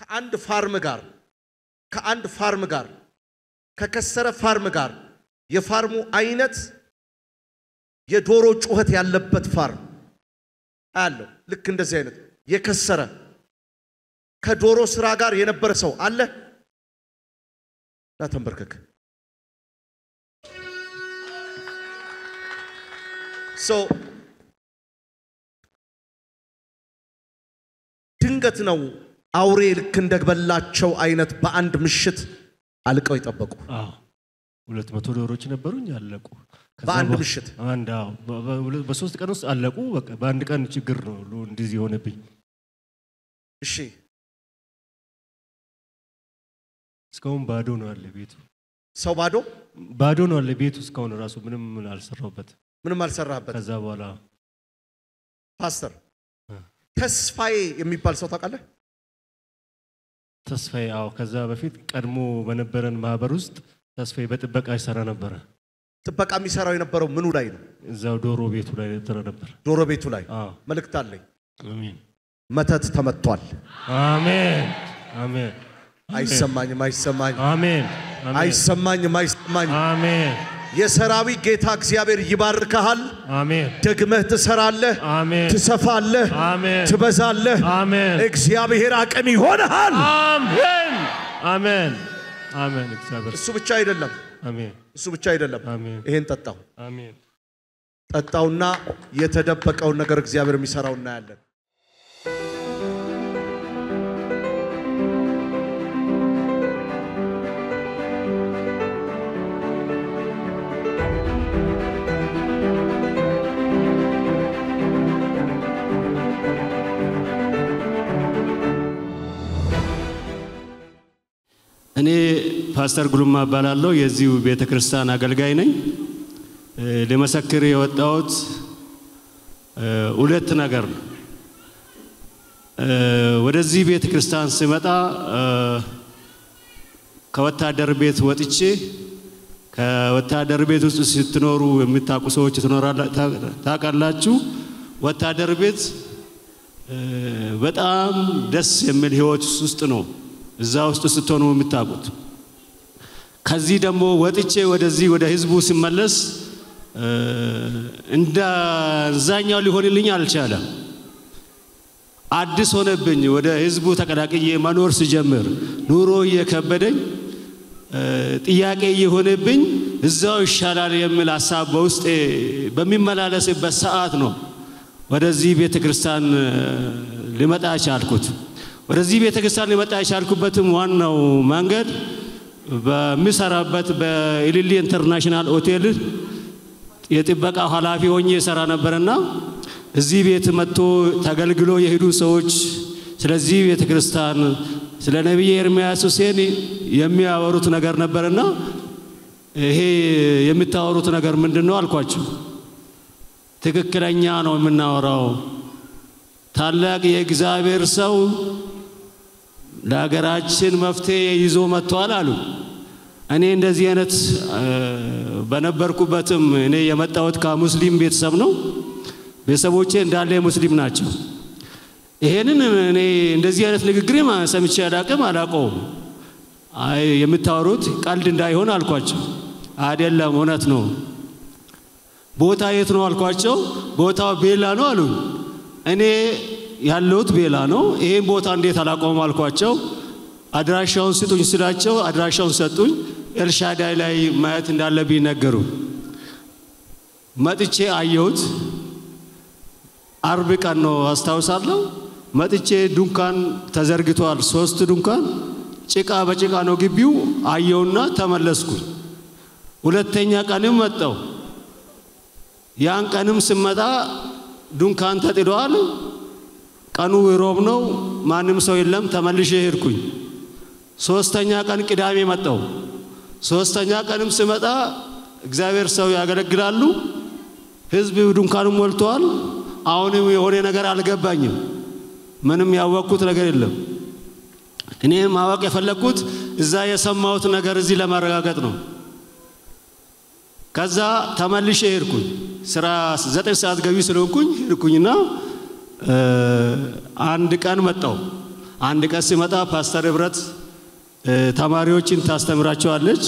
ከአንድ ፋርም ጋር ከከሰረ ፋርም ጋር የፋርሙ አይነት የዶሮ ጩኸት ያለበት ፋርም አለው ልክ እንደዚህ አይነት የከሰረ ከዶሮ ስራ ጋር የነበረ ሰው አለ ላተንበርከክ ድንገት ነው አውሬ ልክ እንደበላቸው አይነት በአንድ ምሽት አልቀው ይጠበቁ 200 ዶሮች ነበሩኝ አለቁ በአንድ ምሽት በ3 ቀን ውስጥ አለቁ በቃ በአንድ ቀን ችግር ነው እንደዚህ ሆነብኝ እሺ እስካሁን ባዶ ነው አለ ቤቱ ሰው ባዶ ነው አለ ቤቱ እስካሁን ራሱ ምንም አልሰራበት ከዛ በኋላ ፓስተር ተስፋዬ የሚባል ሰው ታውቃለህ ተስፋዬ ከዛ በፊት ቀድሞ በነበረን ማህበር ውስጥ ተስፋዬ በጥበቃ ይሰራ ነበር ጥበቃ የሚሰራው የነበረው ምኑ ላይ ነው እዛው ዶሮ ቤቱ ላይ ነበር ዶሮ ቤቱ ላይ መልእክት አለኝ አሜን መተት ተመቷል አሜን አይሰማኝም አሜን አይሰማኝም አሜን የሰራዊት ጌታ እግዚአብሔር ይባርካል አሜን ደግመህ ትሰራለህ አሜን ትሰፋለህ አሜን ትበዛለህ አሜን እግዚአብሔር አቅም ይሆናል አሜን እግዚአብሔር እሱ ብቻ አይደለም አሜን ይሄን ጠጣውና የተደበቀው ነገር እግዚአብሔር የሚሰራው እናያለን እኔ ፓስተር ጉልማ ባላለው የዚሁ ቤተክርስቲያን አገልጋይ ነኝ ለመሰከር የወጣሁት ሁለት ነገር ነው ወደዚህ ቤተክርስቲያን ስመጣ ከወታደር ቤት ወጥቼ ከወታደር ቤት ውስጥ ስትኖሩ የምታውቁ ሰዎች ታውቃላችሁ ወታደር ቤት በጣም ደስ የሚል ህይወት ውስጥ ነው እዛ ውስጥ ስትሆኑ የምታውቁት ከዚህ ደግሞ ወጥቼ ወደዚህ ወደ ህዝቡ ሲመለስ እንደዛኛው ሊሆንልኝ አልቻለም አዲስ ሆነብኝ ወደ ህዝቡ ተቀላቅዬ መኖር ሲጀምር ኑሮ እየከበደኝ ጥያቄ እየሆነብኝ እዛው ይሻላል የሚል ሐሳብ በውስጤ በሚመላለስበት ሰዓት ነው ወደዚህ ቤተክርስቲያን ልመጣ ቻልኩት ወደዚህ ቤተክርስቲያን ልመጣ ቻልኩበትም ዋናው መንገድ በሚሰራበት በኢሊሊ ኢንተርናሽናል ሆቴል የጥበቃ ኃላፊ ሆኜ ሰራ ነበርና እዚህ ቤት መጥቶ ተገልግሎ የሄዱ ሰዎች ስለዚህ ቤተክርስቲያን ስለ ነብይ ኤርሚያስ ሁሴን የሚያወሩት ነገር ነበርና ይሄ የምታወሩት ነገር ምንድነው አልኳቸው ትክክለኛ ነው የምናወራው ታላቅ የእግዚአብሔር ሰው ለሀገራችን መፍትሄ ይዞ መጥቷል አሉ እኔ እንደዚህ አይነት በነበርኩበትም እኔ የመጣሁት ከሙስሊም ቤተሰብ ነው ቤተሰቦቼ እንዳለ ሙስሊም ናቸው ይሄንን እኔ እንደዚህ አይነት ንግግር ሰምቼ አላውቀው የምታወሩት ቀልድ እንዳይሆን አልኳቸው አይደለም እውነት ነው ቦታ የት ነው አልኳቸው ቦታው ቤላ ነው አሉ እኔ ያለሁት ቤላ ነው ይሄን ቦታ እንዴት አላቆም አልኳቸው አድራሻውን ስጡኝ ስላቸው አድራሻውን ሰጡኝ ኤልሻዳይ ላይ ማየት እንዳለብኝ ነገሩ መጥቼ አየሁት አርብ ቀን ነው አስታውሳለሁ መጥቼ ዱንካን ተዘርግቷል 3 ዱንካን ጭቃ በጭቃ ነው ግቢው አየውና ተመለስኩኝ ሁለተኛ ቀንም መጣው ያን ቀንም ስመጣ ዱንካን ተጥሏል ቀኑ ሮብ ነው ማንም ሰው የለም ተመልሼ ሄድኩኝ ሶስተኛ ቀን ቅዳሜ መጣው ሶስተኛ ቀንም ስመጣ እግዚአብሔር ሰው ያገለግላሉ ህዝብ ዱንካኑ ሞልቷል አሁንም የሆነ ነገር አልገባኝም ምንም ያወቅኩት ነገር የለም እኔ ማወቅ የፈለኩት እዛ የሰማሁት ነገር እዚህ ለማረጋገጥ ነው ከዛ ተመልሼ ሄድኩኝ ስራ 9 ሰዓት ገቢ ስለሆንኩኝ ሄድኩኝና አንድ ቀን መጣው አንድ ቀን ሲመጣ ፓስተር ህብረት ተማሪዎችን ታስተምራቸዋለች።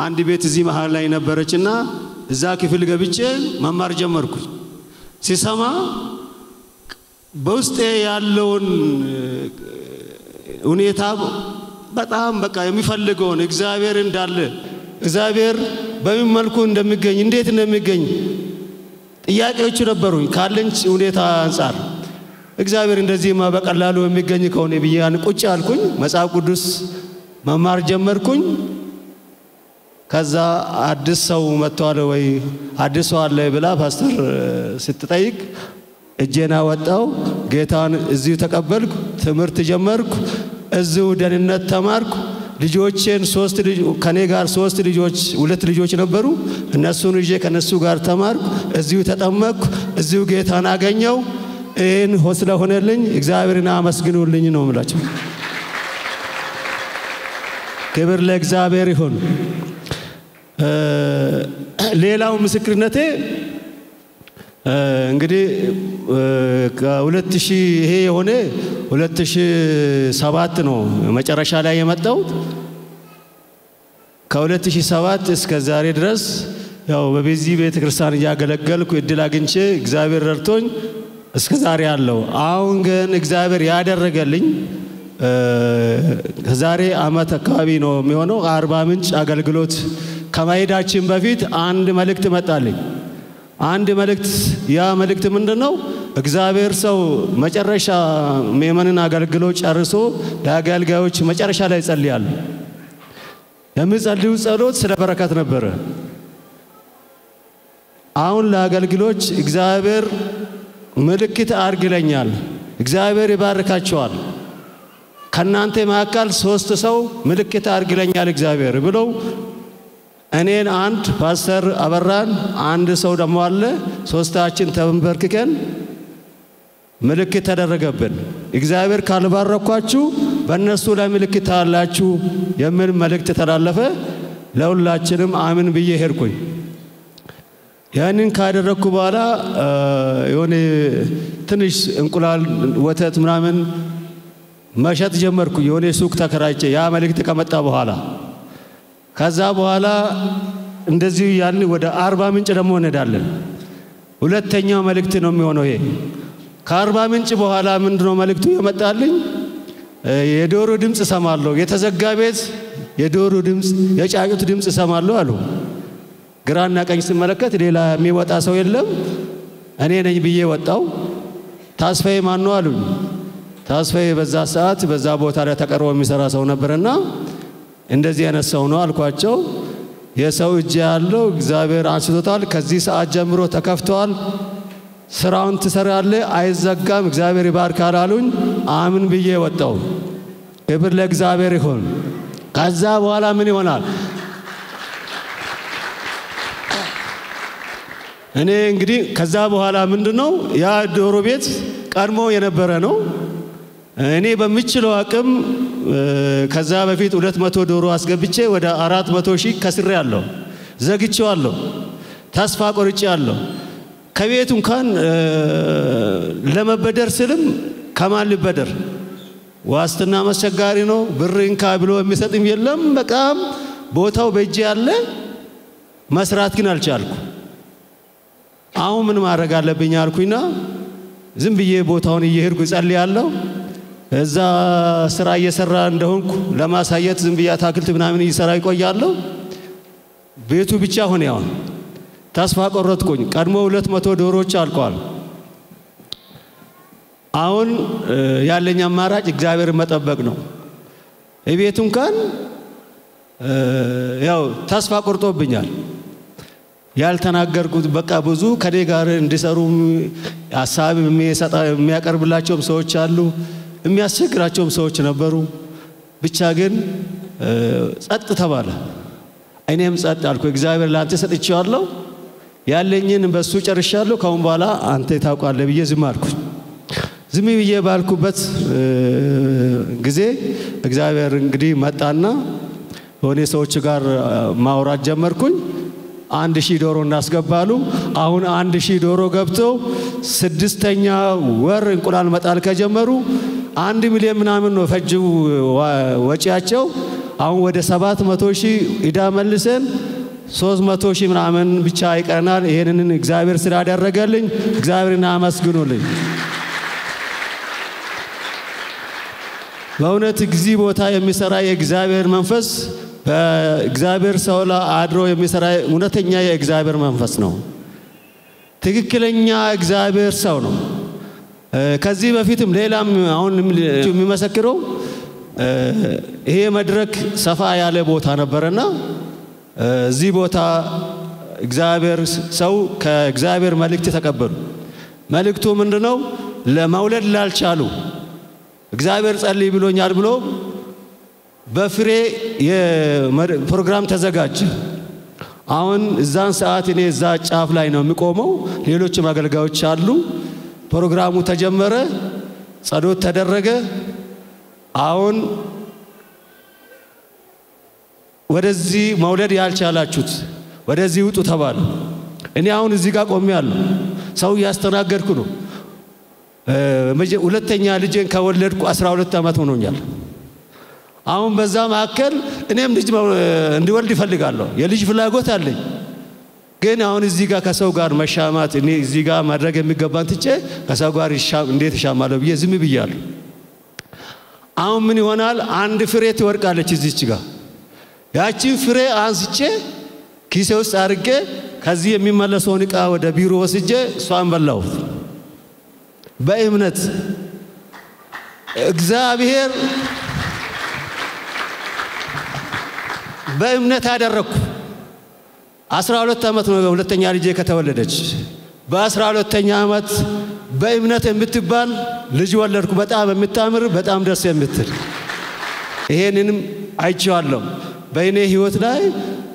አንድ ቤት እዚህ መሃል ላይ ነበረችና እዛ ክፍል ገብቼ መማር ጀመርኩ። ሲሰማ በውስጤ ያለውን ሁኔታ በጣም በቃ የሚፈልገውን እግዚአብሔር እንዳለ እግዚአብሔር በምን መልኩ እንደሚገኝ እንዴት እንደሚገኝ ጥያቄዎች ነበሩኝ ካለኝ ሁኔታ አንፃር። እግዚአብሔር እንደዚህማ በቀላሉ የሚገኝ ከሆነ ብዬ ቁጭ አልኩኝ። መጽሐፍ ቅዱስ መማር ጀመርኩኝ። ከዛ አዲስ ሰው መጥቷል ወይ አዲስ ሰው አለ ብላ ፓስተር ስትጠይቅ እጄና ወጣው። ጌታን እዚሁ ተቀበልኩ። ትምህርት ጀመርኩ። እዚሁ ደህንነት ተማርኩ። ልጆቼን ከኔ ጋር 3 ልጆች 2 ልጆች ነበሩ። እነሱን ይዤ ከነሱ ጋር ተማርኩ። እዚሁ ተጠመቅኩ። እዚሁ ጌታን አገኘው። ይህን ስለሆነልኝ እግዚአብሔርን አመስግኑልኝ ነው የምላቸው። ክብር ለእግዚአብሔር ይሁን። ሌላው ምስክርነቴ እንግዲህ ከ2000 ይሄ የሆነ 2007 ነው መጨረሻ ላይ የመጣው። ከ2007 እስከ ዛሬ ድረስ ያው በዚህ ቤተክርስቲያን ያገለገልኩ እድል አግኝቼ እግዚአብሔር ረድቶኝ እስከ ዛሬ አለው። አሁን ግን እግዚአብሔር ያደረገልኝ ከዛሬ አመት አካባቢ ነው የሚሆነው አርባ ምንጭ አገልግሎት ከመሄዳችን በፊት አንድ መልእክት መጣልኝ። አንድ መልእክት ያ መልእክት ምንድነው? እግዚአብሔር ሰው መጨረሻ ምእመናንን አገልግሎ ጨርሶ ለአገልጋዮች መጨረሻ ላይ ጸልያል። የሚጸልዩ ጸሎት ስለ በረከት ነበረ። አሁን ለአገልግሎች እግዚአብሔር ምልክት አርግለኛል። እግዚአብሔር ይባርካቸዋል። ከናንተ መካከል 3 ሰው ምልክት አርግለኛል እግዚአብሔር ብለው እኔን አንድ ፓስተር አበራን አንድ ሰው ደግሞ አለ 3ታችን ተንበርክከን ምልክት ተደረገብን። እግዚአብሔር ካልባረኳችሁ በእነሱ ላይ ምልክት አላችሁ የሚል መልእክት ተላለፈ። ለሁላችንም አሜን ብዬ ሄድኩኝ። ያንን ካደረኩ በኋላ የሆነ ትንሽ እንቁላል ወተት ምናምን መሸጥ ጀመርኩ። የሆነ ሱቅ ተከራይቼ ያ መልእክት ከመጣ በኋላ ከዛ በኋላ እንደዚህ ያን ወደ አርባ ምንጭ ደግሞ እንሄዳለን። ሁለተኛው መልእክት ነው የሚሆነው ይሄ። ከአርባ ምንጭ በኋላ ምንድነው መልእክቱ የመጣልኝ? የዶሮ ድምጽ ሰማለሁ። የተዘጋ ቤት የዶሮ ድምጽ የጫጩት ድምጽ ሰማለሁ አሉ። ግራና ቀኝ ስመለከት ሌላ የሚወጣ ሰው የለም። እኔ ነኝ ብዬ ወጣው። ታስፋዬ ማን ነው አሉኝ። ታስፋዬ በዛ ሰዓት በዛ ቦታ ላይ ተቀርቦ የሚሰራ ሰው ነበርና እንደዚህ ያነሳው ነው አልኳቸው። የሰው እጅ ያለው እግዚአብሔር አንስቶታል። ከዚህ ሰዓት ጀምሮ ተከፍቷል። ስራውን ትሰራለህ፣ አይዘጋም፣ እግዚአብሔር ይባርካል አሉኝ። አሜን ብዬ ወጣው። ክብር ለእግዚአብሔር ይሁን። ከዛ በኋላ ምን ይሆናል? እኔ እንግዲህ ከዛ በኋላ ምንድነው ያ ዶሮ ቤት ቀድሞ የነበረ ነው። እኔ በሚችለው አቅም ከዛ በፊት 200 ዶሮ አስገብቼ ወደ 400,000 ከስሬያለሁ። ዘግቼዋለሁ። ተስፋ ቆርጬያለሁ። ከቤቱ እንኳን ለመበደር ስልም ከማን ልበደር? ዋስትና መስቸጋሪ ነው። ብር እንካ ብሎ የሚሰጥም የለም። በቃም ቦታው በእጄ ያለ መስራት ግን አልቻልኩ። አሁን ምን ማድረግ አለብኝ አልኩኝና ዝም ብዬ ቦታውን እየሄድኩ ጸልያለሁ። እዛ ስራ እየሰራ እንደሆንኩ ለማሳየት ዝም ብዬ አታክልት ምናምን እየሰራ ይቆያለሁ። ቤቱ ብቻ ሆነ። ያው ተስፋ ቆረጥኩኝ። ቀድሞ 200 ዶሮዎች አልቀዋል። አሁን ያለኝ አማራጭ እግዚአብሔር መጠበቅ ነው። እቤቱ እንኳን ያው ተስፋ ቆርጦብኛል። ያልተናገርኩት በቃ ብዙ ከኔ ጋር እንዲሰሩ ሐሳብ የሚያቀርብላቸው ሰዎች አሉ። የሚያስቸግራቸው ሰዎች ነበሩ። ብቻ ግን ጸጥ ተባለ። እኔም ጸጥ አልኩ። እግዚአብሔር ላንተ ሰጥቼዋለሁ፣ ያለኝን በሱ ጨርሻለሁ። ካሁን በኋላ አንተ ታውቃለህ ብዬ ዝም አልኩ። ዝም ብዬ ባልኩበት ጊዜ እግዚአብሔር እንግዲህ መጣና ሆኔ ሰዎች ጋር ማውራት ጀመርኩኝ። 1000 ዶሮ እናስገባሉ። አሁን 1000 ዶሮ ገብቶ 6ኛ ወር እንቁላል መጣል ከጀመሩ 1 ሚሊዮን ምናምን ነው ፈጅው ወጪያቸው አሁን ወደ 700,000 ኢዳ መልሰን 300,000 ምናምን ብቻ ይቀርናል ይሄንን እግዚአብሔር ስላደረገልኝ እግዚአብሔርን አመስግኑልኝ በእውነት እግዚአብሔር ቦታ የሚሰራ የእግዚአብሔር መንፈስ በእግዚአብሔር ሰው ላይ አድሮ የሚሰራ እውነተኛ የእግዚአብሔር መንፈስ ነው ትክክለኛ እግዚአብሔር ሰው ነው ከዚህ በፊትም ሌላም አሁን የሚመሰክረው ይሄ መድረክ ሰፋ ያለ ቦታ ነበርና እዚህ ቦታ እግዚአብሔር ሰው ከእግዚአብሔር መልእክት ተቀበሉ መልእክቱ ምንድነው ለማውለድ ላልቻሉ እግዚአብሔር ጸልይ ብሎኛል ብሎ በፍሬ የፕሮግራም ተዘጋጀ አሁን እዛን ሰዓት እኔ እዛ ጫፍ ላይ ነው የሚቆመው ሌሎች አገልጋዮች አሉ ፕሮግራሙ ተጀመረ ጸሎት ተደረገ አሁን ወደዚህ መውለድ ያልቻላችሁት ወደዚህ ውጡ ተባለ እኔ አሁን እዚህ ጋር ቆሜያለሁ ሰው ያስተናገድኩ ነው ሁለተኛ ልጄን ከወለድኩ 12 አመት ሆኖኛል አሁን በዛ ማከል እኔም ልጅ እንዲወልድ ይፈልጋለሁ የልጅ ፍላጎት አለኝ ግን አሁን እዚህ ጋር ከሰው ጋር መሻማት እኔ እዚህ ጋር ማድረግ የሚገባን ትቼ ከሰው ጋር እንዴት ይሻማለሁ ብዬ ዝም ብያለሁ አሁን ምን ይሆናል አንድ ፍሬ ትወርቃለች እዚች ጋር ያቺን ፍሬ አንስቼ ኪሴ ውስጥ አርጌ ከዚህ የሚመለሰውን ዕቃ ወደ ቢሮ ወስጄ እሷን በላው በእምነት እግዚአብሔር በእምነት አደረኩ 12 አመት ነው ሁለተኛ ልጄ ከተወለደች በ12ኛ አመት በእምነት የምትባል ልጅ ወለድኩ በጣም የምታምር በጣም ደስ የምትል ይሄንንም አይቻለሁ በእኔ ህይወት ላይ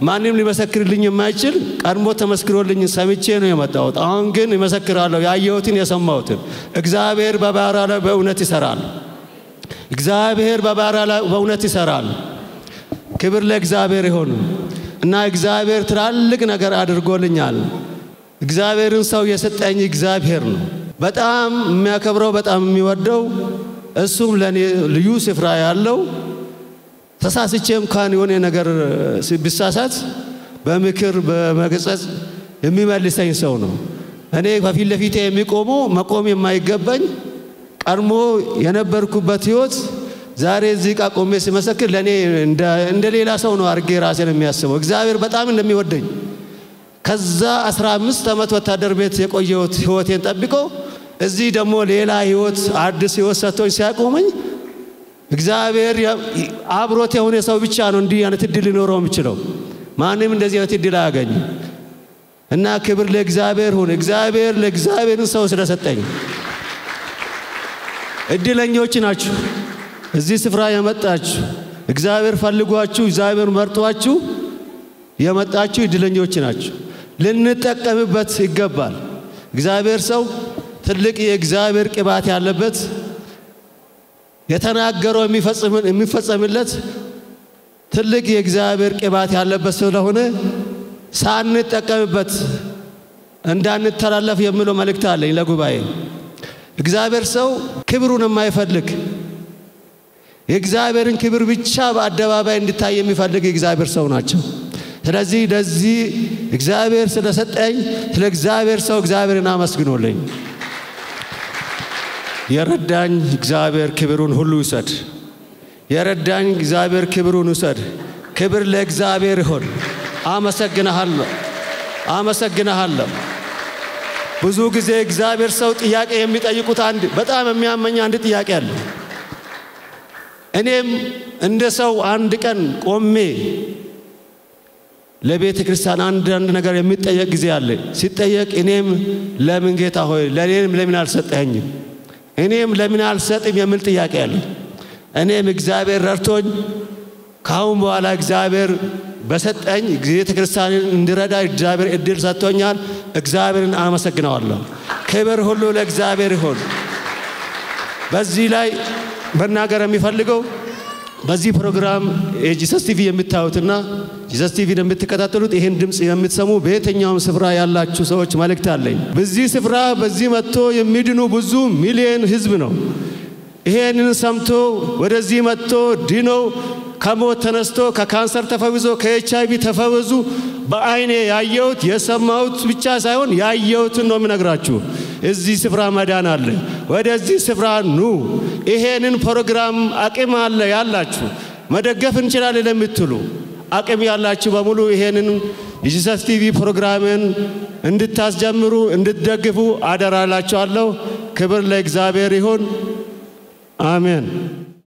ማንንም ሊመሰክርልኝ የማይችል ቀድሞ ተመስክሮልኝ ሰምቼ ነው የመጣሁት አሁን ግን ይመሰክራለሁ ያየሁትን የሰማሁትን እግዚአብሔር በባሪያ ላይ በእውነት ይሰራል እግዚአብሔር በባሪያ ላይ በእውነት ይሰራል ክብር ለእግዚአብሔር ይሁን እና እግዚአብሔር ትላልቅ ነገር አድርጎልኛል እግዚአብሔርን ሰው የሰጠኝ እግዚአብሔር ነው በጣም የሚያከብረው በጣም የሚወደው እሱም ለኔ ልዩ ስፍራ ያለው ተሳስቼም ካን የሆነ ነገር ሲብሳሳት በምክር በመገሰጽ የሚመልሰኝ ሰው ነው እኔ በፊት ለፊቴ የሚቆመው መቆም የማይገባኝ ቀድሞ የነበርኩበት ህይወት ዛሬ እዚህ ጋር ቆሜ ሲመሰክር ለኔ እንደ ሌላ ሰው ነው አርጌ ራሴን የሚያስበው እግዚአብሔር በጣም እንደሚወደኝ ከዛ 15 አመት ወታደር ቤት የቆየሁት ህይወቴን ጠብቆ እዚህ ደግሞ ሌላ ህይወት አዲስ ህይወት ሰጥቶኝ ሲያቆመኝ እግዚአብሔር አብሮት የሆነ ሰው ብቻ ነው እንዲህ አይነት እድል ሊኖረው የሚችለው ማንንም እንደዚህ አይነት እድል አያገኝ እና ክብር ለእግዚአብሔር ሆነ እግዚአብሔር ለእግዚአብሔርን ሰው ስለሰጠኝ እድለኞች ናችሁ እዚህ ስፍራ የመጣችሁ እግዚአብሔር ፈልጓችሁ እግዚአብሔር መርጧችሁ የመጣችሁ እድለኞች ናችሁ ልንጠቀምበት ይገባል እግዚአብሔር ሰው ትልቅ የእግዚአብሔር ቅባት ያለበት የተናገረው የሚፈጸምለት ትልቅ የእግዚአብሔር ቅባት ያለበት ስለሆነ ሳንጠቀምበት እንዳንተላለፍ የሚለው መልእክት አለኝ ለጉባኤ እግዚአብሔር ሰው ክብሩን የማይፈልግ የእግዚአብሔርን ክብር ብቻ በአደባባይ እንድታይ የሚፈልግ የእግዚአብሔር ሰው ናቸው ስለዚህ ለዚህ እግዚአብሔር ስለሰጠኝ ስለ እግዚአብሔር ሰው እግዚአብሔርን አመስግኑልኝ የረዳኝ እግዚአብሔር ክብሩን ሁሉ ይሰድ የረዳኝ እግዚአብሔር ክብሩን ይሰድ ክብር ለእግዚአብሔር ይሁን አመሰግናለሁ ብዙ ጊዜ እግዚአብሔር ሰው ጥያቄ የሚጠይቁት አንድ በጣም የሚያመኝ አንድ ጥያቄ አለ እኔም እንደ ሰው አንድ ቀን ቆሜ ለቤተ ክርስቲያን አንድ ነገር የሚጠየቅ ጊዜ አለ ሲጠየቅ እኔም ለምን ጌታ ሆይ ለምን አልሰጠኸኝም እኔም ለምን አልሰጥም የሚል ጥያቄ አለ እኔም እግዚአብሔር ረድቶኝ ካሁን በኋላ እግዚአብሔር በሰጠኝ ቤተ ክርስቲያንን እንድረዳ እግዚአብሔር እድል ሰጥቶኛል እግዚአብሔርን አመሰግናለሁ ክብር ሁሉ ለእግዚአብሔር ይሁን በዚህ ላይ በእናገር የሚፈልገው በዚህ ፕሮግራም የጂሰስ ቲቪ የምታዩትና ጂሰስ ቲቪን የምትከታተሉት ይሄን ድምጽ የምትሰሙ በየትኛውም ስፍራ ያላችሁ ሰዎች መልእክት አለኝ በዚህ ስፍራ በዚህ መጥቶ የሚድኑ ብዙ ሚሊዮን ህዝብ ነው ይሄንን ሰምቶ ወደዚህ መጥቶ ድኖ ከሞት ተነስቶ ከካንሰር ተፈውሶ ከኤችአይቪ ተፈውሶ በአይኔ ያየሁት የሰማሁት ብቻ ሳይሆን ያየሁትን ነው የምነግራችሁ። እዚህ ስፍራ መዳን አለ። ወደዚህ ስፍራ ኑ። ይሄንን ፕሮግራም አቅም አለ ያላችሁ መደገፍ እንችላለን ለምትሉ አቅም ያላችሁ በሙሉ ይሄንን የጂሰስ ቲቪ ፕሮግራምን እንድታስጀምሩ እንድትደግፉ አደራላችኋለሁ። ክብር ለእግዚአብሔር ይሁን። አሜን።